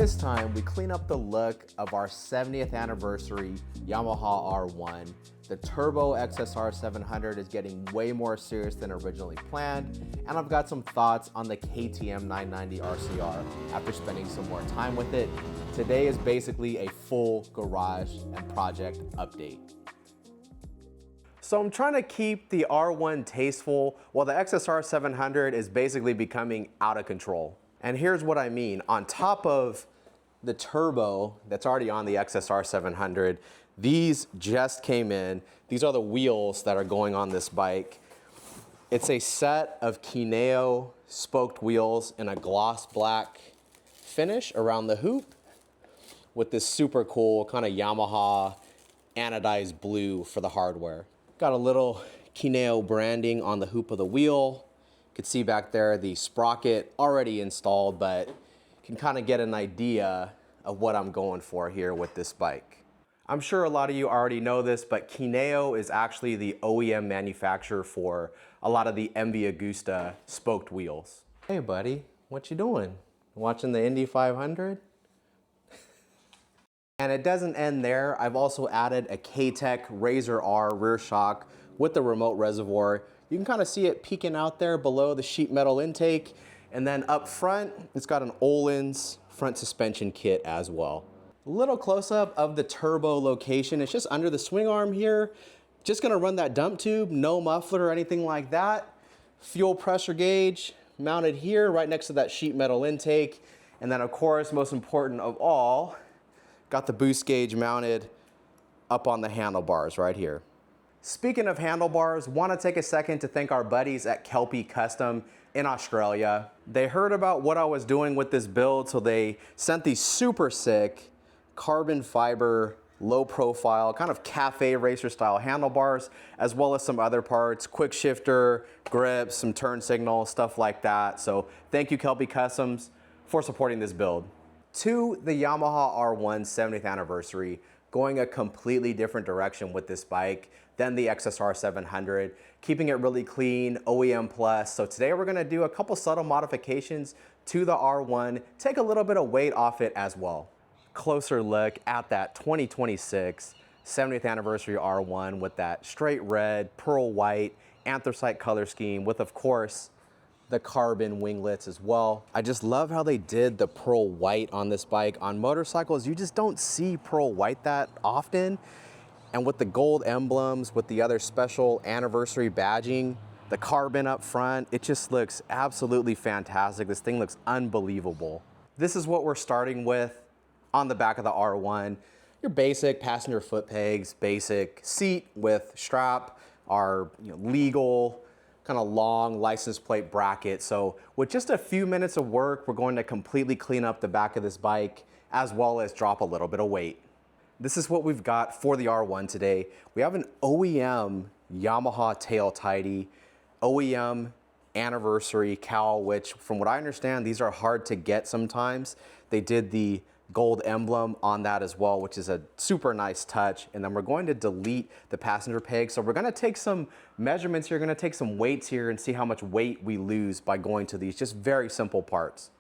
This time, we clean up the look of our 70th anniversary Yamaha R1. The Turbo XSR 700 is getting way more serious than originally planned, and I've got some thoughts on the KTM 990 RCR after spending some more time with it. Today is basically a full garage and project update. So I'm trying to keep the R1 tasteful while the XSR 700 is basically becoming out of control. And here's what I mean. On top of the turbo that's already on the XSR 700, these just came in. These are the wheels that are going on this bike. It's a set of Kineo spoked wheels in a gloss black finish around the hoop with this super cool kind of Yamaha anodized blue for the hardware. Got a little Kineo branding on the hoop of the wheel. You can see back there the sprocket already installed, but you can kind of get an idea of what I'm going for here with this bike. I'm sure a lot of you already know this, but Kineo is actually the OEM manufacturer for a lot of the MV Agusta spoked wheels. Hey buddy, what you doing? Watching the Indy 500? And it doesn't end there. I've also added a K-Tech Razor R rear shock with the remote reservoir. You can kind of see it peeking out there below the sheet metal intake. And then up front, it's got an Ohlins front suspension kit as well. A little close-up of the turbo location. It's just under the swing arm here. Just gonna run that dump tube, no muffler or anything like that. Fuel pressure gauge mounted here right next to that sheet metal intake. And then of course, most important of all, got the boost gauge mounted up on the handlebars right here. Speaking of handlebars, want to take a second to thank our buddies at Kelpie Custom in Australia. They heard about what I was doing with this build, so they sent these super sick carbon fiber, low profile, kind of cafe racer style handlebars, as well as some other parts, quick shifter, grips, some turn signal, stuff like that. So thank you Kelpie Customs for supporting this build. To the Yamaha R1 70th anniversary, going a completely different direction with this bike than the XSR 700, keeping it really clean, OEM plus. So today we're gonna do a couple subtle modifications to the R1, take a little bit of weight off it as well. Closer look at that 2026 70th anniversary R1 with that straight red, pearl white, anthracite color scheme with, of course, the carbon winglets as well. I just love how they did the pearl white on this bike. On motorcycles, you just don't see pearl white that often. And with the gold emblems, with the other special anniversary badging, the carbon up front, it just looks absolutely fantastic. This thing looks unbelievable. This is what we're starting with on the back of the R1. Your basic passenger foot pegs, basic seat with strap, our legal, kind of long license plate bracket. So with just a few minutes of work, we're going to completely clean up the back of this bike as well as drop a little bit of weight. This is what we've got for the R1 today. We have an OEM Yamaha tail tidy, OEM anniversary cowl, which from what I understand, these are hard to get sometimes. They did the gold emblem on that as well, which is a super nice touch. And then we're going to delete the passenger peg. So we're gonna take some measurements here, gonna take some weights here and see how much weight we lose by going to these just very simple parts.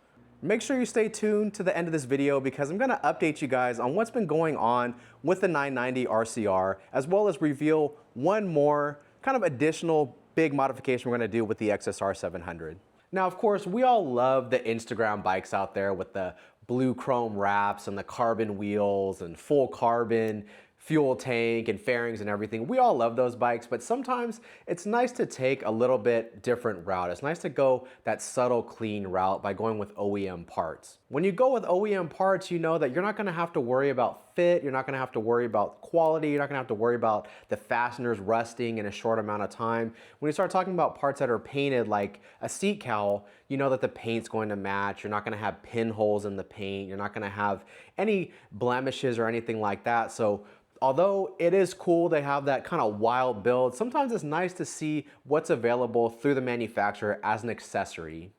Make sure you stay tuned to the end of this video because I'm gonna update you guys on what's been going on with the 990 RCR, as well as reveal one more kind of additional big modification we're gonna do with the XSR 700. Now, of course, we all love the Instagram bikes out there with the blue chrome wraps and the carbon wheels and full carbon fuel tank and fairings and everything. We all love those bikes, but sometimes it's nice to take a little bit different route. It's nice to go that subtle, clean route by going with OEM parts. When you go with OEM parts, you know that you're not gonna have to worry about fit, you're not gonna have to worry about quality, you're not gonna have to worry about the fasteners rusting in a short amount of time. When you start talking about parts that are painted like a seat cowl, you know that the paint's going to match, you're not gonna have pinholes in the paint, you're not gonna have any blemishes or anything like that. So although it is cool they have that kind of wild build, sometimes it's nice to see what's available through the manufacturer as an accessory.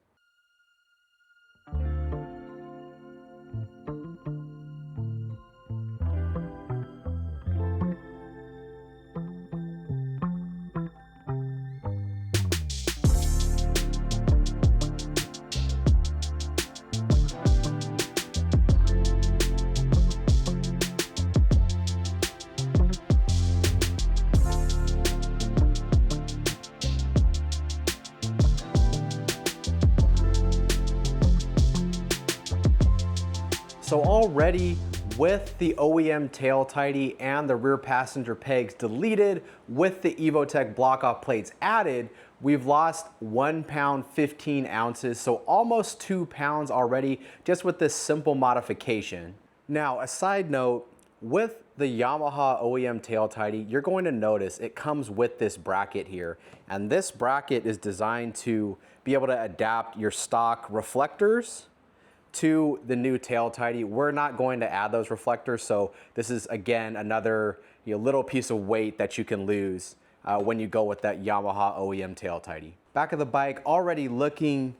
So already with the OEM tail tidy and the rear passenger pegs deleted with the Evotech block off plates added, we've lost 1 pound 15 ounces, so almost 2 pounds already just with this simple modification. Now, a side note, with the Yamaha OEM tail tidy, you're going to notice it comes with this bracket here. And this bracket is designed to be able to adapt your stock reflectors to the new tail tidy. We're not going to add those reflectors, so this is again another little piece of weight that you can lose when you go with that Yamaha OEM tail tidy. Back of the bike already looking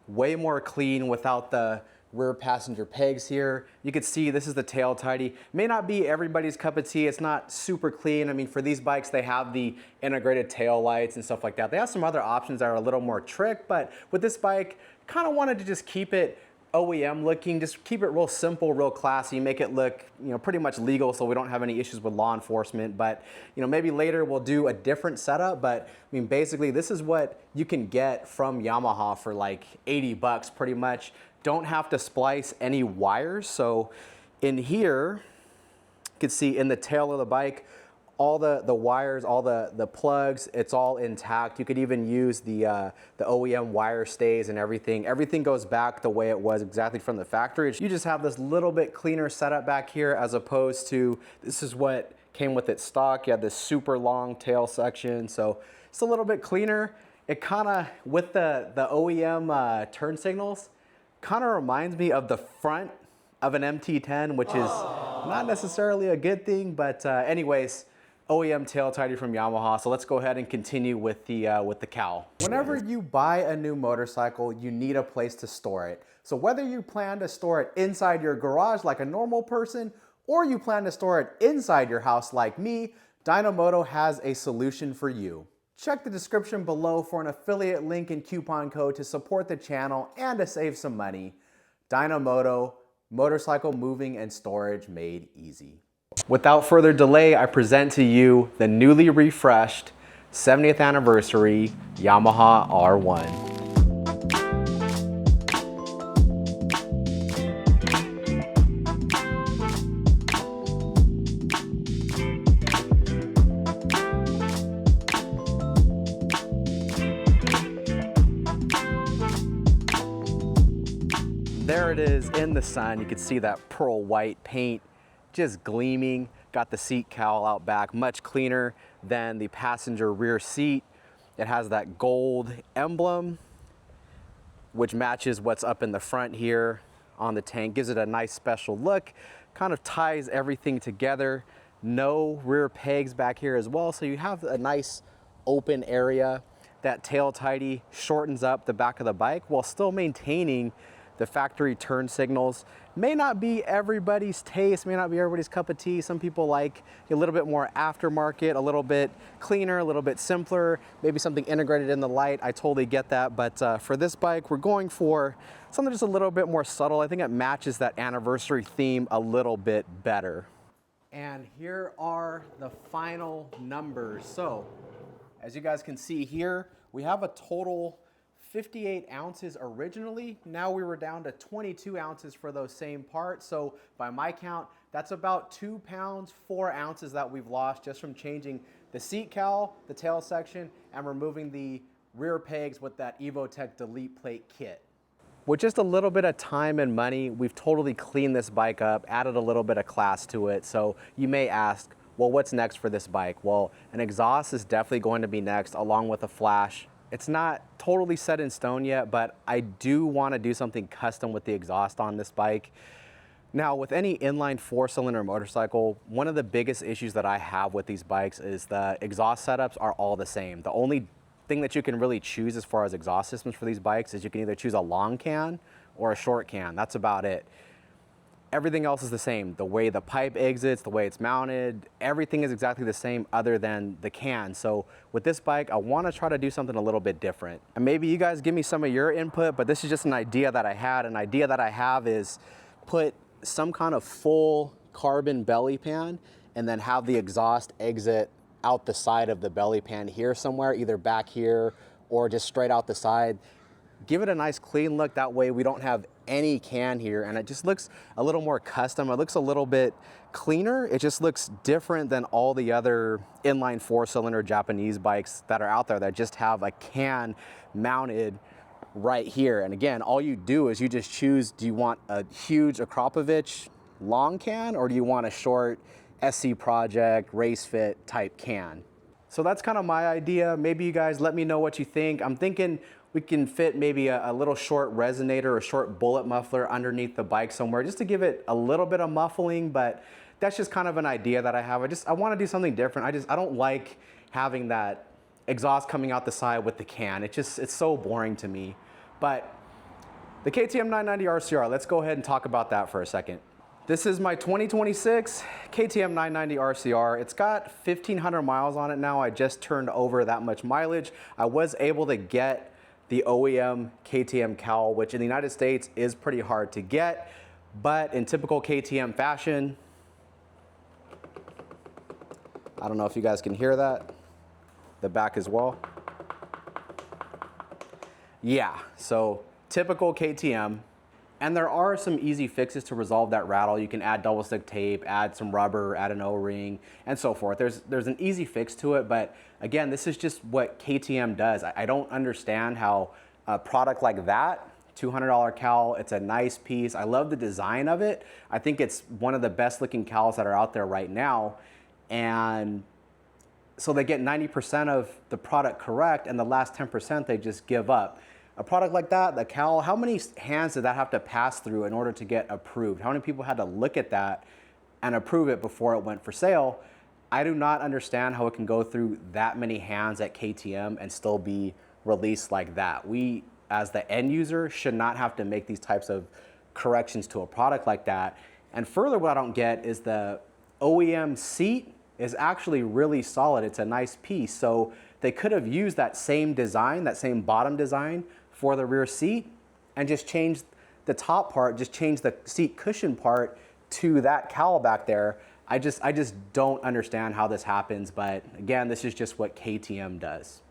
way more clean without the rear passenger pegs here. You can see this is the tail tidy. May not be everybody's cup of tea. It's not super clean. I mean, for these bikes, they have the integrated tail lights and stuff like that. They have some other options that are a little more trick, but with this bike, kind of wanted to just keep it OEM looking, just keep it real simple, real classy, make it look, pretty much legal so we don't have any issues with law enforcement. But, maybe later we'll do a different setup. But I mean, basically this is what you can get from Yamaha for like 80 bucks pretty much. Don't have to splice any wires. So in here, you can see in the tail of the bike, all the wires, all the plugs, it's all intact. You could even use the OEM wire stays and everything. Everything goes back the way it was exactly from the factory. You just have this little bit cleaner setup back here as opposed to, this is what came with it stock. You have this super long tail section. So it's a little bit cleaner. It kind of, with the OEM turn signals, kind of reminds me of the front of an MT10, which is not necessarily a good thing, but anyways, OEM tail tidy from Yamaha. So let's go ahead and continue with the cowl. Whenever you buy a new motorcycle, you need a place to store it. So whether you plan to store it inside your garage like a normal person, or you plan to store it inside your house like me, Dynomoto has a solution for you. Check the description below for an affiliate link and coupon code to support the channel and to save some money. Dynomoto, motorcycle moving and storage made easy. Without further delay, I present to you the newly refreshed 70th anniversary Yamaha R1. There it is in the sun. You can see that pearl white paint just gleaming. Got the seat cowl out back, much cleaner than the passenger rear seat. It has that gold emblem, which matches what's up in the front here on the tank. Gives it a nice special look, kind of ties everything together. No rear pegs back here as well, so you have a nice open area. That tail tidy shortens up the back of the bike while still maintaining the factory turn signals. May not be everybody's taste, may not be everybody's cup of tea. Some people like a little bit more aftermarket, a little bit cleaner, a little bit simpler, maybe something integrated in the light. I totally get that, but for this bike, we're going for something just a little bit more subtle. I think it matches that anniversary theme a little bit better. And here are the final numbers. So, as you guys can see here, we have a total 58 ounces originally. Now we were down to 22 ounces for those same parts. So by my count, that's about 2 pounds, 4 ounces that we've lost just from changing the seat cowl, the tail section, and removing the rear pegs with that Evotech Delete Plate kit. With just a little bit of time and money, we've totally cleaned this bike up, added a little bit of class to it. So you may ask, well, what's next for this bike? Well, an exhaust is definitely going to be next, along with a flash. It's not totally set in stone yet, but I do want to do something custom with the exhaust on this bike. Now, with any inline 4-cylinder motorcycle, one of the biggest issues that I have with these bikes is the exhaust setups are all the same. The only thing that you can really choose as far as exhaust systems for these bikes is you can either choose a long can or a short can. That's about it. Everything else is the same. The way the pipe exits, the way it's mounted, everything is exactly the same other than the can. So with this bike, I want to try to do something a little bit different. And maybe you guys give me some of your input, but this is just an idea that I had. An idea that I have is put some kind of full carbon belly pan and then have the exhaust exit out the side of the belly pan here somewhere, either back here or just straight out the side. Give it a nice clean look. That way we don't have any can here, and it just looks a little more custom. It looks a little bit cleaner. It just looks different than all the other inline 4-cylinder Japanese bikes that are out there that just have a can mounted right here. And again, all you do is you just choose, do you want a huge Akrapovic long can, or do you want a short SC Project race fit type can? So that's kind of my idea. Maybe you guys let me know what you think. I'm thinking we can fit maybe a little short resonator or short bullet muffler underneath the bike somewhere just to give it a little bit of muffling, but that's just kind of an idea that I have. I want to do something different. I don't like having that exhaust coming out the side with the can. It's so boring to me. But the KTM 990 RCR, let's go ahead and talk about that for a second. This is my 2026 KTM 990 RCR. It's got 1,500 miles on it now. I just turned over that much mileage. I was able to get the OEM KTM cowl, which in the United States is pretty hard to get, but in typical KTM fashion, I don't know if you guys can hear that, the back as well. Yeah, so typical KTM. And there are some easy fixes to resolve that rattle. You can add double stick tape, add some rubber, add an O-ring, and so forth. There's an easy fix to it, but again, this is just what KTM does. I don't understand how a product like that, $200 cowl, it's a nice piece. I love the design of it. I think it's one of the best looking cowls that are out there right now. And so they get 90% of the product correct, and the last 10% they just give up. A product like that, the cowl, how many hands did that have to pass through in order to get approved? How many people had to look at that and approve it before it went for sale? I do not understand how it can go through that many hands at KTM and still be released like that. We, as the end user, should not have to make these types of corrections to a product like that. And further, what I don't get is the OEM seat is actually really solid. It's a nice piece. So they could have used that same design, that same bottom design for the rear seat, and just change the top part, just change the seat cushion part to that cowl back there. I just don't understand how this happens, but again, this is just what KTM does.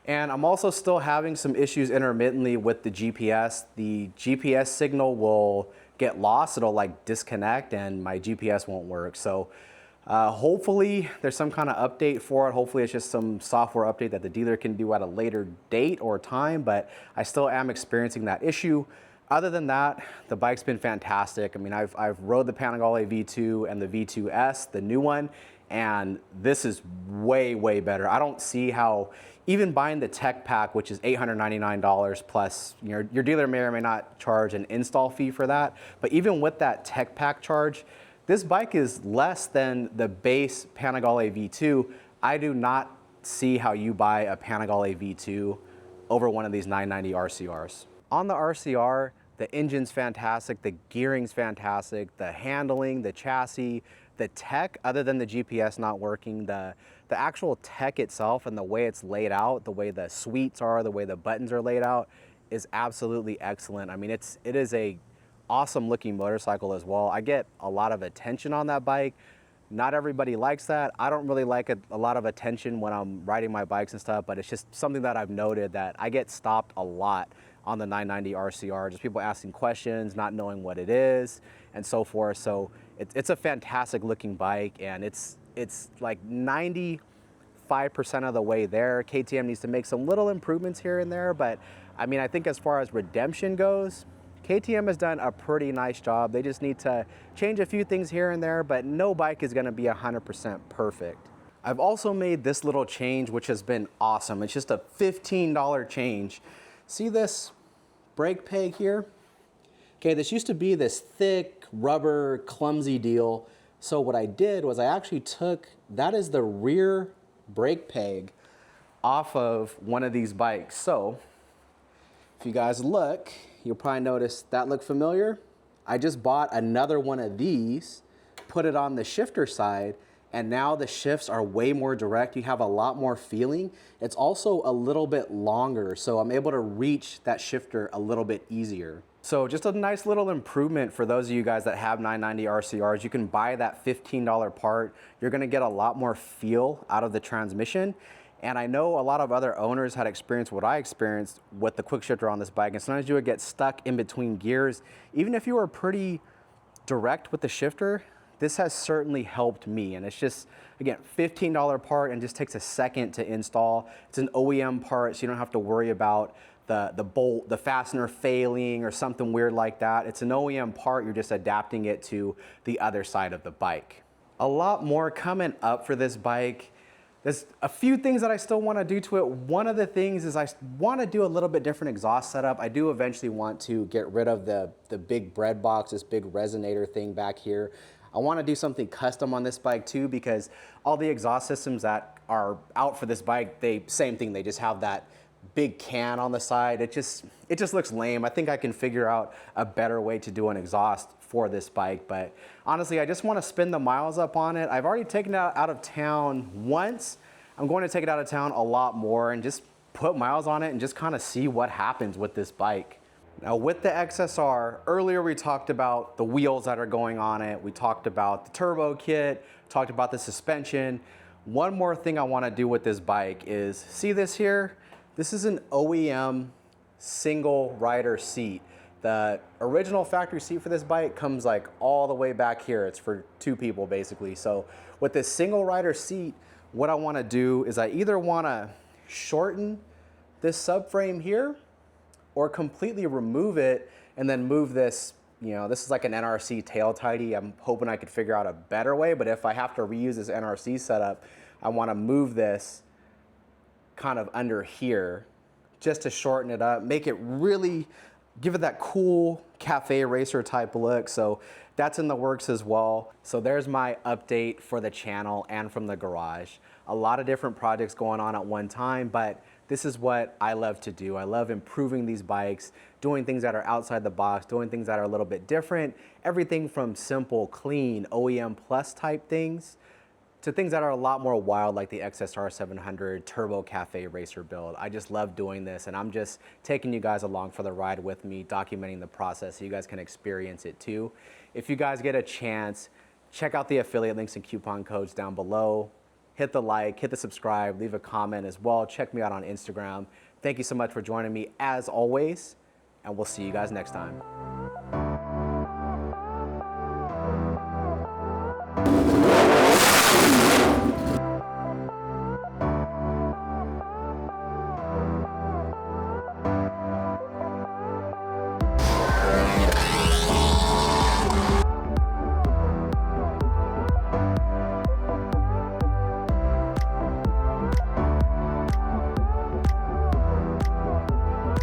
And I'm also still having some issues intermittently with the GPS. The GPS signal will get lost, it'll like disconnect, and my GPS won't work. So hopefully there's some kind of update for it. Hopefully it's just some software update that the dealer can do at a later date or time, but I still am experiencing that issue. Other than that, the bike's been fantastic. I mean, I've rode the Panigale V2 and the V2S, the new one, and this is way, way better. I don't see how, even buying the tech pack, which is $899 plus, your dealer may or may not charge an install fee for that, but even with that tech pack charge, this bike is less than the base Panigale V2. I do not see how you buy a Panigale V2 over one of these 990 RCRs. On the RCR, the engine's fantastic, the gearing's fantastic, the handling, the chassis, the tech, other than the GPS not working, the actual tech itself and the way it's laid out, the way the suites are, the way the buttons are laid out is absolutely excellent. I mean, it is a awesome looking motorcycle as well. I get a lot of attention on that bike. Not everybody likes that. I don't really like a lot of attention when I'm riding my bikes and stuff, but it's just something that I've noted that I get stopped a lot on the 990 RCR, just people asking questions, not knowing what it is, and so forth. So it's a fantastic looking bike, and it's like 95% of the way there. KTM needs to make some little improvements here and there, but I mean, I think as far as redemption goes, KTM has done a pretty nice job. They just need to change a few things here and there, but no bike is gonna be 100% perfect. I've also made this little change, which has been awesome. It's just a $15 change. See this brake peg here? Okay, this used to be this thick, rubber, clumsy deal. So what I did was I actually took, that is the rear brake peg off of one of these bikes. So if you guys look, you'll probably notice that look familiar. I just bought another one of these, put it on the shifter side, and now the shifts are way more direct. You have a lot more feeling. It's also a little bit longer, so I'm able to reach that shifter a little bit easier. So just a nice little improvement for those of you guys that have 990 RCRs. You can buy that $15 part. You're gonna get a lot more feel out of the transmission. And I know a lot of other owners had experienced what I experienced with the quick shifter on this bike. And sometimes you would get stuck in between gears. Even if you were pretty direct with the shifter, this has certainly helped me. And it's just, again, $15 part and just takes a second to install. It's an OEM part, so you don't have to worry about the bolt, the fastener failing or something weird like that. It's an OEM part, you're just adapting it to the other side of the bike. A lot more coming up for this bike. There's a few things that I still want to do to it. One of the things is I want to do a little bit different exhaust setup. I do eventually want to get rid of the big bread box, this big resonator thing back here. I want to do something custom on this bike too, because all the exhaust systems that are out for this bike, same thing, they just have that big can on the side. It just looks lame. I think I can figure out a better way to do an exhaust for this bike, but honestly, I just want to spin the miles up on it. I've already taken it out of town once. I'm going to take it out of town a lot more and just put miles on it and just kind of see what happens with this bike. Now with the XSR, earlier we talked about the wheels that are going on it. We talked about the turbo kit, talked about the suspension. One more thing I want to do with this bike is, see this here? This is an OEM single rider seat. The original factory seat for this bike comes like all the way back here. It's for two people basically. So with this single rider seat, what I want to do is I either want to shorten this subframe here or completely remove it and then move this, you know, this is like an NRC tail tidy. I'm hoping I could figure out a better way, but if I have to reuse this NRC setup, I want to move this kind of under here just to shorten it up, make it really, give it that cool cafe racer type look. So that's in the works as well. So there's my update for the channel and from the garage. A lot of different projects going on at one time, but this is what I love to do. I love improving these bikes, doing things that are outside the box, doing things that are a little bit different. Everything from simple, clean, OEM plus type things to things that are a lot more wild, like the XSR 700 Turbo Cafe Racer build. I just love doing this, and I'm just taking you guys along for the ride with me, documenting the process so you guys can experience it too. If you guys get a chance, check out the affiliate links and coupon codes down below. Hit the like, hit the subscribe, leave a comment as well. Check me out on Instagram. Thank you so much for joining me as always, and we'll see you guys next time.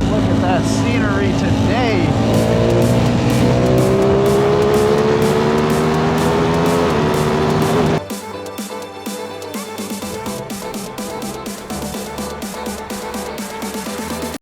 Look at that scenery today.